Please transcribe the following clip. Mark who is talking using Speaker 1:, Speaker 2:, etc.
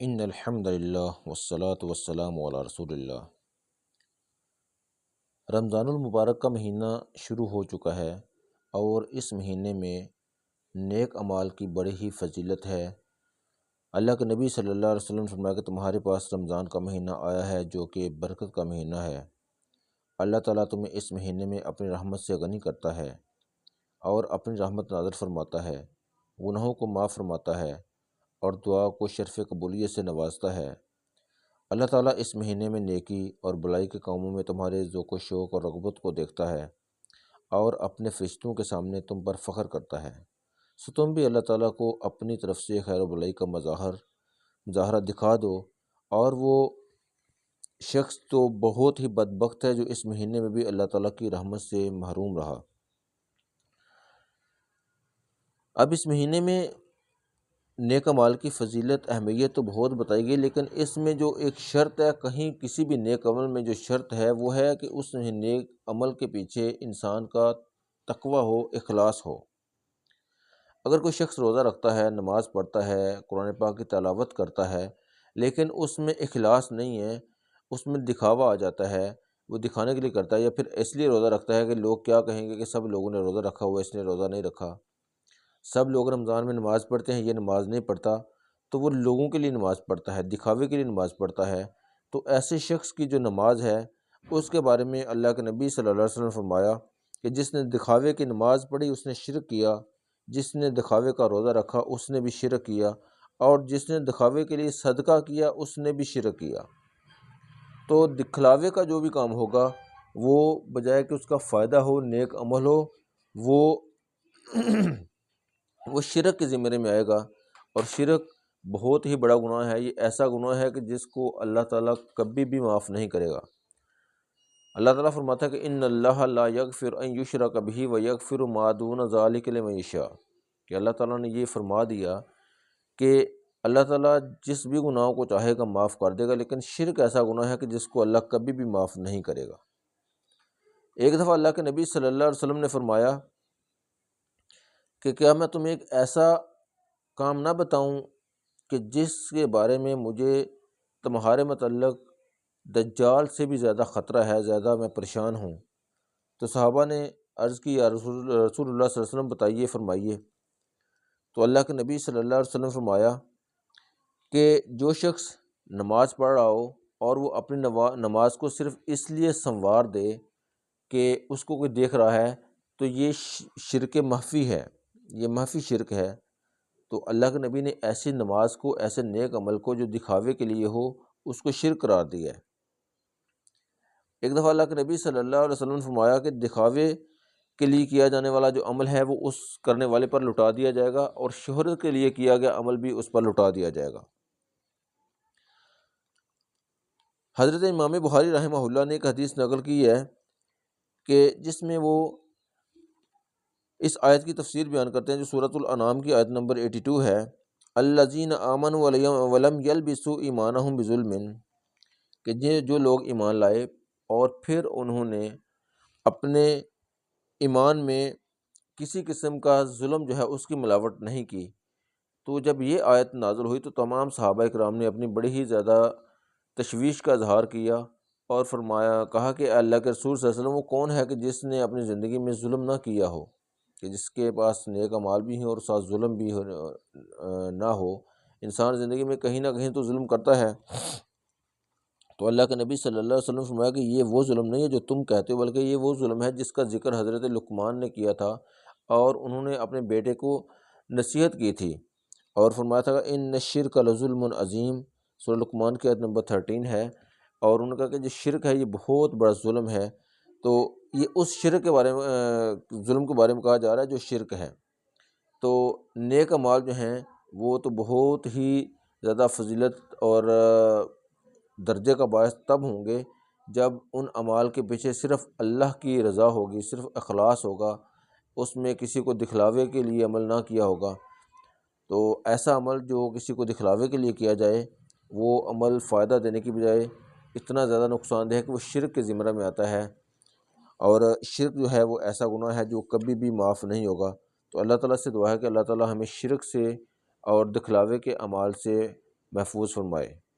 Speaker 1: ان الحمد للہ والصلاة والسلام علی رسول اللہ۔ رمضان المبارک کا مہینہ شروع ہو چکا ہے اور اس مہینے میں نیک اعمال کی بڑی ہی فضیلت ہے۔ اللہ کے نبی صلی اللہ علیہ وسلم نے فرمایا کہ تمہارے پاس رمضان کا مہینہ آیا ہے جو کہ برکت کا مہینہ ہے۔ اللہ تعالیٰ تمہیں اس مہینے میں اپنی رحمت سے غنی کرتا ہے اور اپنی رحمت نازل فرماتا ہے، گناہوں کو معاف فرماتا ہے اور دعا کو شرف قبولیت سے نوازتا ہے۔ اللہ تعالیٰ اس مہینے میں نیکی اور بلائی کے کاموں میں تمہارے ذوق و شوق اور رغبت کو دیکھتا ہے اور اپنے فرشتوں کے سامنے تم پر فخر کرتا ہے۔ سو تم بھی اللہ تعالیٰ کو اپنی طرف سے خیر و بلائی کا مظاہرہ دکھا دو، اور وہ شخص تو بہت ہی بدبخت ہے جو اس مہینے میں بھی اللہ تعالیٰ کی رحمت سے محروم رہا۔ اب اس مہینے میں نیک اعمال کی فضیلت اہمیت تو بہت بتائی گئی، لیکن اس میں جو ایک شرط ہے، کہیں کسی بھی نیک عمل میں جو شرط ہے وہ ہے کہ اس نیک عمل کے پیچھے انسان کا تقوی ہو، اخلاص ہو۔ اگر کوئی شخص روزہ رکھتا ہے، نماز پڑھتا ہے، قرآن پاک کی تلاوت کرتا ہے، لیکن اس میں اخلاص نہیں ہے، اس میں دکھاوا آ جاتا ہے، وہ دکھانے کے لیے کرتا ہے یا پھر اس لیے روزہ رکھتا ہے کہ لوگ کیا کہیں گے کہ سب لوگوں نے روزہ رکھا ہوا ہے، اس نے روزہ نہیں رکھا، سب لوگ رمضان میں نماز پڑھتے ہیں، یہ نماز نہیں پڑھتا، تو وہ لوگوں کے لیے نماز پڑھتا ہے، دکھاوے کے لیے نماز پڑھتا ہے۔ تو ایسے شخص کی جو نماز ہے اس کے بارے میں اللہ کے نبی صلی اللہ علیہ وسلم نے فرمایا کہ جس نے دکھاوے کی نماز پڑھی اس نے شرک کیا، جس نے دکھاوے کا روزہ رکھا اس نے بھی شرک کیا، اور جس نے دکھاوے کے لیے صدقہ کیا اس نے بھی شرک کیا۔ تو دکھلاوے کا جو بھی کام ہوگا وہ بجائے کہ اس کا فائدہ ہو، نیک عمل ہو، وہ شرک کے زمرے میں آئے گا، اور شرک بہت ہی بڑا گناہ ہے۔ یہ ایسا گناہ ہے کہ جس کو اللہ تعالیٰ کبھی بھی معاف نہیں کرے گا۔ اللہ تعالیٰ فرماتا ہے کہ ان اللہ لا یغفر ان یشرک بہ ویغفر ما دون ذلک لمن یشاء، کہ اللہ تعالیٰ نے یہ فرما دیا کہ اللہ تعالیٰ جس بھی گناہوں کو چاہے گا معاف کر دے گا، لیکن شرک ایسا گناہ ہے کہ جس کو اللہ کبھی بھی معاف نہیں کرے گا۔ ایک دفعہ اللہ کے نبی صلی اللہ علیہ وسلم نے فرمایا کہ کیا میں تمہیں ایک ایسا کام نہ بتاؤں کہ جس کے بارے میں مجھے تمہارے متعلق دجال سے بھی زیادہ خطرہ ہے، زیادہ میں پریشان ہوں۔ تو صحابہ نے عرض کی یا رسول اللہ صلی اللہ علیہ وسلم بتائیے، فرمائیے۔ تو اللہ کے نبی صلی اللہ علیہ وسلم نے فرمایا کہ جو شخص نماز پڑھ رہا ہو اور وہ اپنی نماز کو صرف اس لیے سنوار دے کہ اس کو کوئی دیکھ رہا ہے، تو یہ شرک مخفی ہے، یہ مخفی شرک ہے۔ تو اللہ کے نبی نے ایسی نماز کو، ایسے نیک عمل کو جو دکھاوے کے لیے ہو، اس کو شرک قرار دیا ہے۔ ایک دفعہ اللہ کے نبی صلی اللہ علیہ وسلم نے فرمایا کہ دکھاوے کے لیے کیا جانے والا جو عمل ہے وہ اس کرنے والے پر لٹا دیا جائے گا، اور شہرت کے لیے کیا گیا عمل بھی اس پر لٹا دیا جائے گا۔ حضرت امام بخاری رحمہ اللہ نے ایک حدیث نقل کی ہے کہ جس میں وہ اس آیت کی تفسیر بیان کرتے ہیں جو سورۃ الانعام کی آیت نمبر 82 ہے، الذین آمنوا ولم یلبسوا ایمانہم بظلم، کہ جو لوگ ایمان لائے اور پھر انہوں نے اپنے ایمان میں کسی قسم کا ظلم جو ہے اس کی ملاوٹ نہیں کی۔ تو جب یہ آیت نازل ہوئی تو تمام صحابہ کرام نے اپنی بڑی ہی زیادہ تشویش کا اظہار کیا اور کہا کہ اللہ کے رسول صلی اللہ علیہ وسلم وہ کون ہے کہ جس نے اپنی زندگی میں ظلم نہ کیا ہو، کہ جس کے پاس نیک اعمال بھی ہیں اور ساتھ ظلم بھی نہ ہو۔ انسان زندگی میں کہیں نہ کہیں تو ظلم کرتا ہے۔ تو اللہ کے نبی صلی اللہ علیہ وسلم نے فرمایا کہ یہ وہ ظلم نہیں ہے جو تم کہتے ہو، بلکہ یہ وہ ظلم ہے جس کا ذکر حضرت لقمان نے کیا تھا، اور انہوں نے اپنے بیٹے کو نصیحت کی تھی اور فرمایا تھا کہ ان الشرک لظلم عظیم، سورہ لقمان کی آیت نمبر 13 ہے، اور انہوں نے کہا کہ جو شرک ہے یہ بہت بڑا ظلم ہے۔ تو یہ اس شرک کے بارے میں، ظلم کے بارے میں کہا جا رہا ہے جو شرک ہے۔ تو نیک اعمال جو ہیں وہ تو بہت ہی زیادہ فضیلت اور درجے کا باعث تب ہوں گے جب ان اعمال کے پیچھے صرف اللہ کی رضا ہوگی، صرف اخلاص ہوگا، اس میں کسی کو دکھلاوے کے لیے عمل نہ کیا ہوگا۔ تو ایسا عمل جو کسی کو دکھلاوے کے لیے کیا جائے وہ عمل فائدہ دینے کی بجائے اتنا زیادہ نقصان دہ ہے کہ وہ شرک کے زمرہ میں آتا ہے، اور شرک جو ہے وہ ایسا گناہ ہے جو کبھی بھی معاف نہیں ہوگا۔ تو اللہ تعالیٰ سے دعا ہے کہ اللہ تعالیٰ ہمیں شرک سے اور دکھلاوے کے اعمال سے محفوظ فرمائے۔